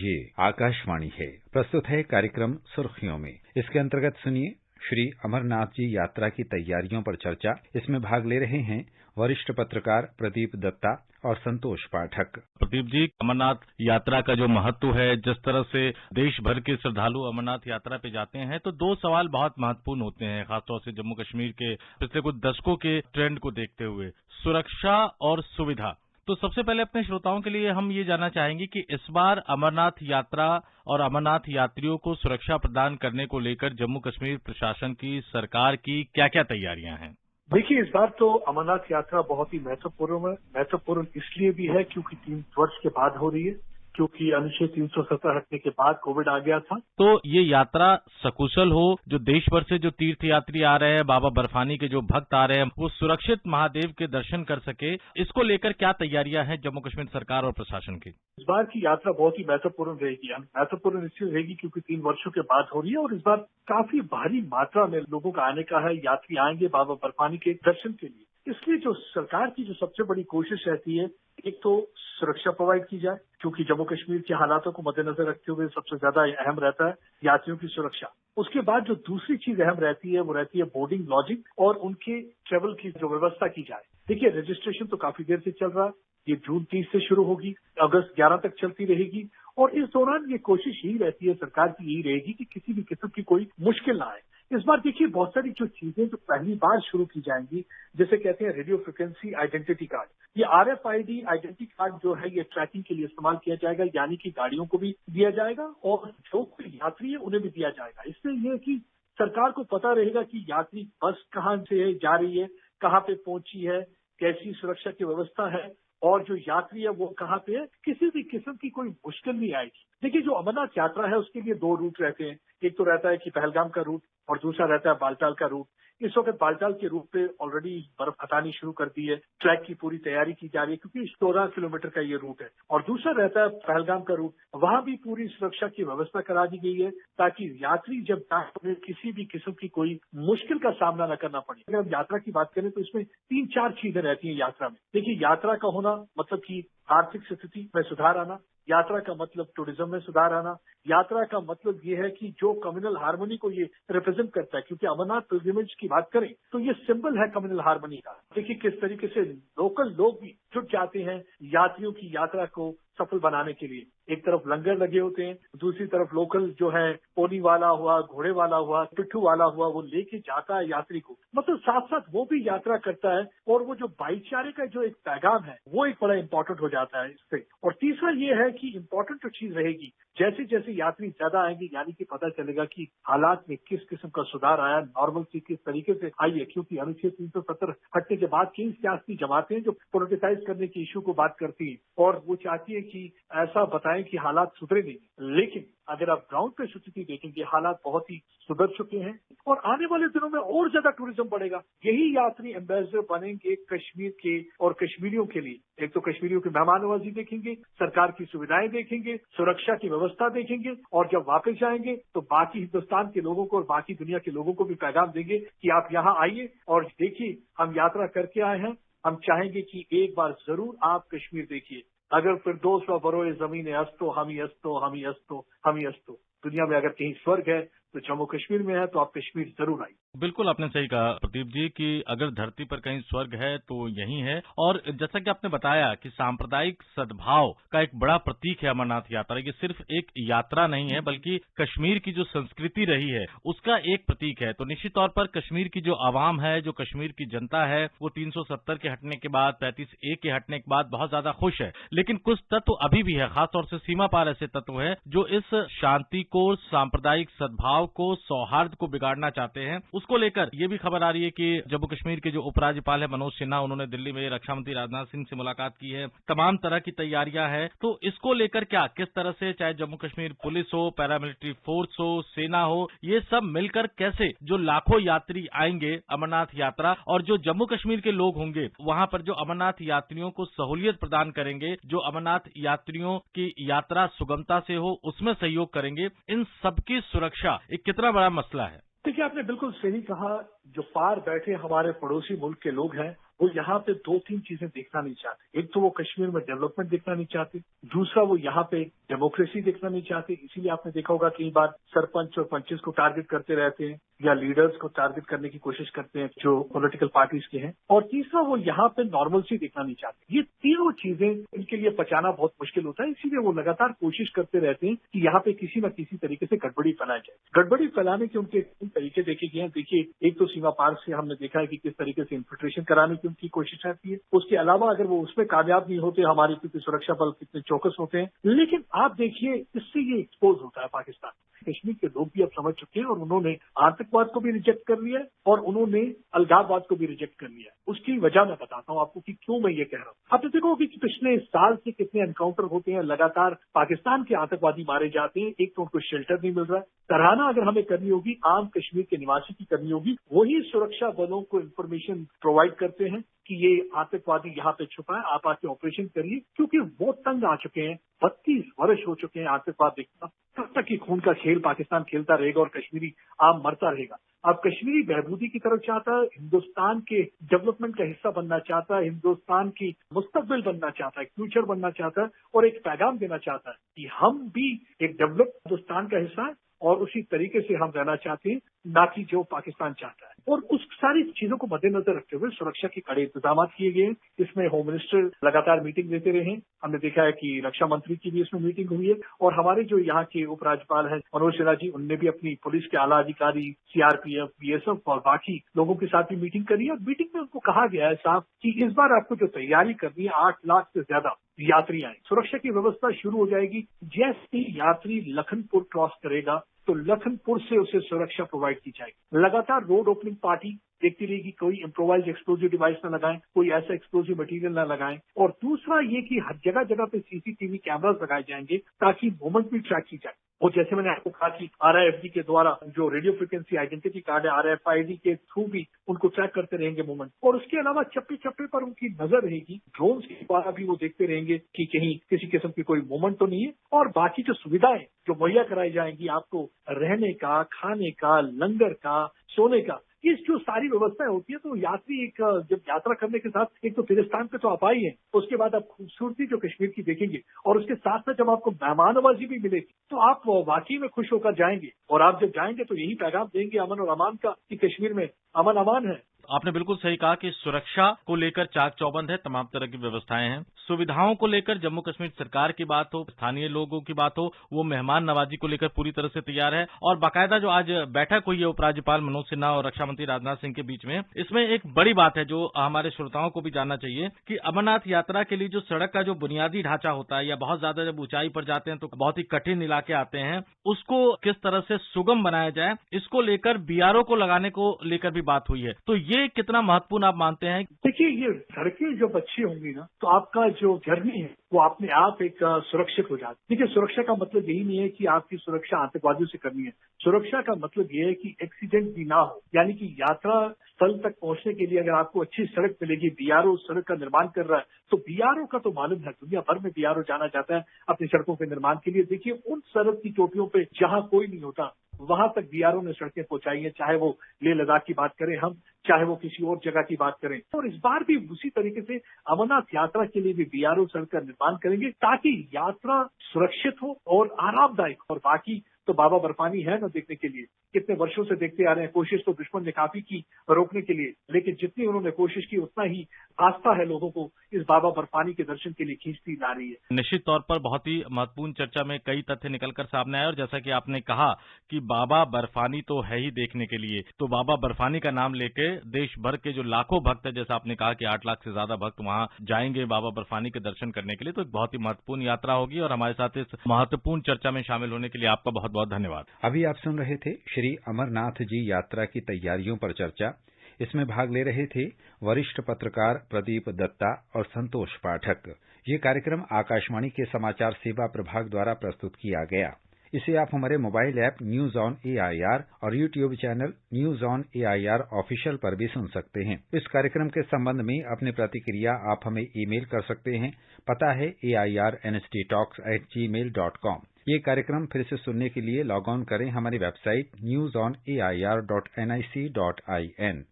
ये आकाशवाणी है। प्रस्तुत है कार्यक्रम सुर्खियों में। इसके अंतर्गत सुनिए श्री अमरनाथ जी यात्रा की तैयारियों पर चर्चा। इसमें भाग ले रहे हैं वरिष्ठ पत्रकार प्रदीप दत्ता और संतोष पाठक। प्रदीप जी, अमरनाथ यात्रा का जो महत्व है, जिस तरह से देश भर के श्रद्धालु अमरनाथ यात्रा पे जाते हैं, तो दो सवाल बहुत महत्वपूर्ण होते हैं, खासतौर से जम्मू कश्मीर के पिछले कुछ दशकों के ट्रेंड को देखते हुए, सुरक्षा और सुविधा। तो सबसे पहले अपने श्रोताओं के लिए हम ये जानना चाहेंगे कि इस बार अमरनाथ यात्रा और अमरनाथ यात्रियों को सुरक्षा प्रदान करने को लेकर जम्मू कश्मीर प्रशासन की, सरकार की क्या क्या तैयारियां हैं? देखिए, इस बार तो अमरनाथ यात्रा बहुत ही महत्वपूर्ण है। महत्वपूर्ण इसलिए भी है क्योंकि 3 वर्ष के बाद हो रही है, क्योंकि अनुच्छेद 370 हटने के बाद कोविड आ गया था। तो ये यात्रा सकुशल हो, जो देश भर से जो तीर्थयात्री आ रहे हैं, बाबा बर्फानी के जो भक्त आ रहे हैं, वो सुरक्षित महादेव के दर्शन कर सके, इसको लेकर क्या तैयारियां हैं जम्मू कश्मीर सरकार और प्रशासन की? इस बार की यात्रा बहुत ही महत्वपूर्ण रहेगी। महत्वपूर्ण इसलिए रहेगी क्योंकि 3 वर्षों के बाद हो रही है और इस बार काफी भारी मात्रा में लोगों का आने का है। यात्री आएंगे बाबा बर्फानी के दर्शन के लिए। इसलिए जो सरकार की जो सबसे बड़ी कोशिश रहती है, एक तो सुरक्षा प्रोवाइड की जाए, क्योंकि जम्मू कश्मीर के हालातों को मद्देनजर रखते हुए सबसे ज्यादा अहम रहता है यात्रियों की सुरक्षा। उसके बाद जो दूसरी चीज अहम रहती है वो रहती है बोर्डिंग, लॉजिंग और उनके ट्रेवल की जो व्यवस्था की जाए। देखिए, रजिस्ट्रेशन तो काफी देर से चल रहा है। ये जून 30 से शुरू होगी, अगस्त 11 तक चलती रहेगी और इस दौरान ये कोशिश यही रहती है, सरकार की यही रहेगी कि किसी भी किस्म की कोई मुश्किल ना आए। इस बार देखिए, बहुत सारी जो चीजें जो पहली बार शुरू की जाएंगी, जैसे कहते हैं रेडियो फ्रिक्वेंसी आइडेंटिटी कार्ड, ये RFID आइडेंटिटी कार्ड जो है ये ट्रैकिंग के लिए इस्तेमाल किया जाएगा, यानी कि गाड़ियों को भी दिया जाएगा और जो कोई यात्री है उन्हें भी दिया जाएगा। इससे ये है कि सरकार को पता रहेगा कि यात्री बस कहाँ से जा रही है, कहाँ पे पहुंची है, कैसी सुरक्षा की व्यवस्था है और जो यात्री है वो कहाँ पे है, किसी भी किस्म की कोई मुश्किल नहीं आएगी। देखिए, जो अमरनाथ यात्रा है उसके लिए 2 रूट रहते हैं। एक तो रहता है कि पहलगाम का रूट और दूसरा रहता है बालटाल का रूट। इस वक्त बालटाल के रूट पे ऑलरेडी बर्फ हटानी शुरू कर दी है, ट्रैक की पूरी तैयारी की जा रही है क्योंकि 14 किलोमीटर का ये रूट है। और दूसरा रहता है पहलगाम का रूट, वहां भी पूरी सुरक्षा की व्यवस्था करा दी गई है ताकि यात्री जब जाए उन्हें किसी भी किस्म की कोई मुश्किल का सामना न करना पड़े। अगर हम यात्रा की बात करें तो इसमें 3-4 चीजें रहती हैं यात्रा में। देखिए, यात्रा का होना मतलब कि आर्थिक स्थिति में सुधार आना, यात्रा का मतलब टूरिज्म में सुधार आना, यात्रा का मतलब ये है कि जो कम्युनल हार्मनी को ये रिप्रेजेंट करता है, क्योंकि अमरनाथ पिलग्रिमेज की बात करें तो ये सिंबल है कम्युनल हार्मनी का। देखिए किस तरीके से लोकल लोग भी जुट जाते हैं यात्रियों की यात्रा को सफल बनाने के लिए। एक तरफ लंगर लगे होते हैं, दूसरी तरफ लोकल जो है पोनी वाला हुआ, घोड़े वाला हुआ, पिट्ठू वाला हुआ, वो लेके जाता है यात्री को। मतलब साथ साथ वो भी यात्रा करता है और वो जो भाईचारे का जो एक पैगाम है वो एक बड़ा इंपॉर्टेंट हो जाता है इससे। और तीसरा ये है कि इंपॉर्टेंट जो चीज रहेगी, जैसे जैसे यात्री ज्यादा आएंगे यानी कि पता चलेगा कि हालात में किस किस्म का सुधार आया, नॉर्मल सी किस तरीके से आई है। क्योंकि अनुच्छेद 370 हटने के बाद कई सियासी जमातें जो पोलिटिसाइज करने की इशू को बात करती है और वो चाहती है कि ऐसा बताएं कि हालात सुधरे नहीं। लेकिन अगर आप ग्राउंड पे स्थिति देखेंगे, हालात बहुत ही सुधर चुके हैं और आने वाले दिनों में और ज्यादा टूरिज्म बढ़ेगा। यही यात्री एम्बेसडर बनेंगे कश्मीर के और कश्मीरियों के लिए। एक तो कश्मीरियों की मेहमान नवाजी देखेंगे, सरकार की सुविधाएं देखेंगे, सुरक्षा की व्यवस्था देखेंगे और जब वापस जाएंगे तो बाकी हिंदुस्तान के लोगों को और बाकी दुनिया के लोगों को भी पैगाम देंगे कि आप यहाँ आइए और देखिए हम यात्रा करके आए हैं। हम चाहेंगे कि एक बार जरूर आप कश्मीर देखिए। अगर फिर दोस्त बरोए जमीन हस्तो हम ही हस्तो हम ही हस्तो हम ही हस्तो। दुनिया में अगर कहीं स्वर्ग है तो जम्मू कश्मीर में है, तो आप कश्मीर जरूर आइए। बिल्कुल आपने सही कहा प्रदीप जी कि अगर धरती पर कहीं स्वर्ग है तो यही है। और जैसा कि आपने बताया कि सांप्रदायिक सद्भाव का एक बड़ा प्रतीक है अमरनाथ यात्रा। ये सिर्फ एक यात्रा नहीं है बल्कि कश्मीर की जो संस्कृति रही है उसका एक प्रतीक है। तो निश्चित तौर पर कश्मीर की जो आवाम है, जो कश्मीर की जनता है, वो 370 के हटने के बाद, 35A के हटने के बाद बहुत ज्यादा खुश है। लेकिन कुछ तत्व अभी भी है, खासतौर से सीमा पार ऐसे तत्व है जो इस शांति को, सांप्रदायिक सद्भाव को, सौहार्द को बिगाड़ना चाहते हैं। उसको लेकर ये भी खबर आ रही है कि जम्मू कश्मीर के जो उपराज्यपाल है मनोज सिन्हा, उन्होंने दिल्ली में रक्षा मंत्री राजनाथ सिंह से मुलाकात की है। तमाम तरह की तैयारियां हैं। तो इसको लेकर क्या, किस तरह से, चाहे जम्मू कश्मीर पुलिस हो, पैरामिलिट्री फोर्स हो, सेना हो, ये सब मिलकर कैसे जो लाखों यात्री आएंगे अमरनाथ यात्रा और जो जम्मू कश्मीर के लोग होंगे वहां पर जो अमरनाथ यात्रियों को सहूलियत प्रदान करेंगे, जो अमरनाथ यात्रियों की यात्रा सुगमता से हो उसमें सहयोग करेंगे, इन सबकी सुरक्षा एक कितना बड़ा मसला है। देखिए, आपने बिल्कुल सही कहा। जो पार बैठे हमारे पड़ोसी मुल्क के लोग हैं वो यहाँ पे 2-3 चीजें देखना नहीं चाहते। एक तो वो कश्मीर में डेवलपमेंट देखना नहीं चाहते, दूसरा वो यहाँ पे डेमोक्रेसी देखना नहीं चाहते। इसीलिए आपने देखा होगा कई बार सरपंच और पंचेस को टारगेट करते रहते हैं या लीडर्स को टारगेट करने की कोशिश करते हैं जो पॉलिटिकल पार्टीज के हैं। और तीसरा वो यहाँ पे नॉर्मलसी देखना नहीं चाहते। ये तीनों चीजें इनके लिए पचाना बहुत मुश्किल होता है। इसीलिए वो लगातार कोशिश करते रहते हैं कि यहाँ पे किसी न किसी तरीके से गड़बड़ी फैलाई जाए। गड़बड़ी फैलाने के उनके तरीके देखे गए हैं। देखिए, एक तो सीमा पार से हमने देखा है कि किस तरीके से इन्फिल्ट्रेशन कराने की उनकी कोशिश रहती है। उसके अलावा अगर वो उसमें कामयाब नहीं होते, हमारे क्योंकि सुरक्षा बल कितने चौकस होते हैं, लेकिन आप देखिए इससे ये एक्सपोज होता है पाकिस्तान। कश्मीर के लोग भी अब समझ चुके हैं और उन्होंने आतंकवाद को भी रिजेक्ट कर लिया है और उन्होंने अलगाववाद को भी रिजेक्ट कर लिया है। उसकी वजह मैं बताता हूँ आपको कि क्यों मैं ये कह रहा हूँ। आप देखोगे कि पिछले साल से कितने एनकाउंटर होते हैं, लगातार पाकिस्तान के आतंकवादी मारे जाते हैं। एक तो उनको शेल्टर नहीं मिल रहा है। सराहना अगर हमें करनी होगी आम कश्मीर के निवासी की करनी होगी, वही सुरक्षा बलों को इन्फॉर्मेशन प्रोवाइड करते हैं कि ये आतंकवादी यहाँ पे छुपा है, आप आके ऑपरेशन करिए, क्योंकि वो तंग आ चुके हैं। 32 वर्ष हो चुके हैं आतंकवाद देखना। तब तक कि खून का खेल पाकिस्तान खेलता रहेगा और कश्मीरी आम मरता रहेगा। अब कश्मीरी बहबूदी की तरफ चाहता है, हिंदुस्तान के डेवलपमेंट का हिस्सा बनना चाहता है, हिंदुस्तान की मुस्तकबिल बनना चाहता है, फ्यूचर बनना चाहता है और एक पैगाम देना चाहता है कि हम भी एक डेवलप हिंदुस्तान का हिस्सा है और उसी तरीके से हम रहना चाहते हैं, ना कि जो पाकिस्तान चाहता है। और उस सारी चीजों को मद्देनजर रखते हुए सुरक्षा के कड़े इंतजाम किए गए हैं। इसमें होम मिनिस्टर लगातार मीटिंग लेते रहे हैं। हमने देखा है कि रक्षा मंत्री की भी इसमें मीटिंग हुई है और हमारे जो यहाँ के उपराज्यपाल हैं मनोज सिन्हा जी, उनने भी अपनी पुलिस के आला अधिकारी, सीआरपीएफ, बीएसएफ और बाकी लोगों के साथ भी मीटिंग करी है। और मीटिंग में उनको कहा गया है साहब कि इस बार आपको जो तैयारी करनी है, 8 लाख से ज्यादा यात्री आए। सुरक्षा की व्यवस्था शुरू हो जाएगी। जैसे ही यात्री लखनपुर क्रॉस करेगा तो लखनपुर से उसे सुरक्षा प्रोवाइड की जाएगी। लगातार रोड ओपनिंग पार्टी देखती रहेगी, कोई इम्प्रोवाइज एक्सप्लोजिव डिवाइस न लगाएं, कोई ऐसा एक्सप्लोजिव मटेरियल न लगाएं। और दूसरा ये कि हर जगह जगह पे सीसीटीवी कैमरास लगाए जाएंगे ताकि मूवमेंट भी ट्रैक की जाए। और जैसे मैंने आपको कहा कि RIFD के द्वारा जो रेडियो फ्रिक्वेंसी आइडेंटिटी कार्ड है, RFID के थ्रू भी उनको ट्रैक करते रहेंगे मूवमेंट। और उसके अलावा चप्पे चप्पे पर उनकी नजर रहेगी, ड्रोन्स के द्वारा भी वो देखते रहेंगे कि कहीं किसी किस्म की कोई मूवमेंट तो नहीं है। और बाकी जो सुविधाएं जो मुहैया कराई जाएंगी आपको, रहने का, खाने का, लंगर का, सोने का, ये जो सारी व्यवस्थाएं होती है, तो यात्री एक जब यात्रा करने के साथ एक तो फिलिस्तीन पे तो आप आई है, उसके बाद आप खूबसूरती जो कश्मीर की देखेंगे और उसके साथ साथ जब आपको मेहमान नवाजी भी मिलेगी तो आप वाकई में खुश होकर जाएंगे। और आप जब जाएंगे तो यही पैगाम देंगे अमन और अमान का कि कश्मीर में अमन अमान है। आपने बिल्कुल सही कहा कि सुरक्षा को लेकर चाक चौबंद है, तमाम तरह की व्यवस्थाएं हैं। सुविधाओं को लेकर जम्मू कश्मीर सरकार की बात हो, स्थानीय लोगों की बात हो, वो मेहमान नवाजी को लेकर पूरी तरह से तैयार है। और बाकायदा जो आज बैठक हुई है उपराज्यपाल मनोज सिन्हा और रक्षा मंत्री राजनाथ सिंह के बीच में, इसमें एक बड़ी बात है जो हमारे श्रोताओं को भी जानना चाहिए कि अमरनाथ यात्रा के लिए जो सड़क का जो बुनियादी ढांचा होता है या बहुत ज्यादा जब ऊंचाई पर जाते हैं तो बहुत ही कठिन इलाके आते हैं, उसको किस तरह से सुगम बनाया जाए, इसको लेकर BRO को लगाने को लेकर भी बात हुई है। तो ये कितना महत्वपूर्ण आप मानते हैं? देखिए, ये सड़कें जब अच्छी होंगी ना तो आपका जो जर्नी है वो अपने आप एक सुरक्षित हो जाती है। देखिए, सुरक्षा का मतलब यही नहीं है कि आपकी सुरक्षा आतंकवादियों से करनी है। सुरक्षा का मतलब ये है कि एक्सीडेंट भी ना हो, यानी कि यात्रा स्थल तक पहुंचने के लिए अगर आपको अच्छी सड़क मिलेगी, BRO उस सड़क का निर्माण कर रहा है, तो BRO का तो मालूम है, दुनिया भर में BRO जाना जाता है अपनी सड़कों के निर्माण के लिए। देखिए, उन सड़क की चोटियों पे जहां कोई नहीं होता वहां तक BRO ने सड़कें पहुंचाई है, चाहे वो लेह लद्दाख की बात करें हम, चाहे वो किसी और जगह की बात करें। और इस बार भी उसी तरीके से अमरनाथ यात्रा के लिए भी BRO सड़क का निर्माण करेंगे ताकि यात्रा सुरक्षित हो और आरामदायक। और बाकी तो बाबा बर्फानी है ना देखने के लिए, कितने वर्षों से देखते आ रहे हैं। कोशिश तो दुश्मन ने काफी की रोकने के लिए, लेकिन जितनी उन्होंने कोशिश की उतना ही आस्था है लोगों को इस बाबा बर्फानी के दर्शन के लिए खींचती जा रही है। निश्चित तौर पर बहुत ही महत्वपूर्ण चर्चा में कई तथ्य निकलकर सामने आए और जैसा कि आपने कहा कि बाबा बर्फानी तो है ही देखने के लिए, तो बाबा बर्फानी का नाम लेके देश भर के जो लाखों भक्त है, जैसा आपने कहा कि 8 लाख से ज्यादा भक्त वहां जाएंगे बाबा बर्फानी के दर्शन करने के लिए, तो एक बहुत ही महत्वपूर्ण यात्रा होगी। और हमारे साथ इस महत्वपूर्ण चर्चा में शामिल होने के लिए आपका बहुत बहुत धन्यवाद। अभी आप सुन रहे थे श्री अमरनाथ जी यात्रा की तैयारियों पर चर्चा। इसमें भाग ले रहे थे वरिष्ठ पत्रकार प्रदीप दत्ता और संतोष पाठक। ये कार्यक्रम आकाशवाणी के समाचार सेवा प्रभाग द्वारा प्रस्तुत किया गया। इसे आप हमारे mobile app news on AIR और YouTube channel news on AIR official पर भी सुन सकते हैं। इस कार्यक्रम के संबंध में अपनी प्रतिक्रिया आप हमें ईमेल कर सकते हैं। पता है airnsttalks@gmail.com। ये कार्यक्रम फिर से सुनने के लिए लॉग ऑन करें हमारी वेबसाइट newsonair.nic.in।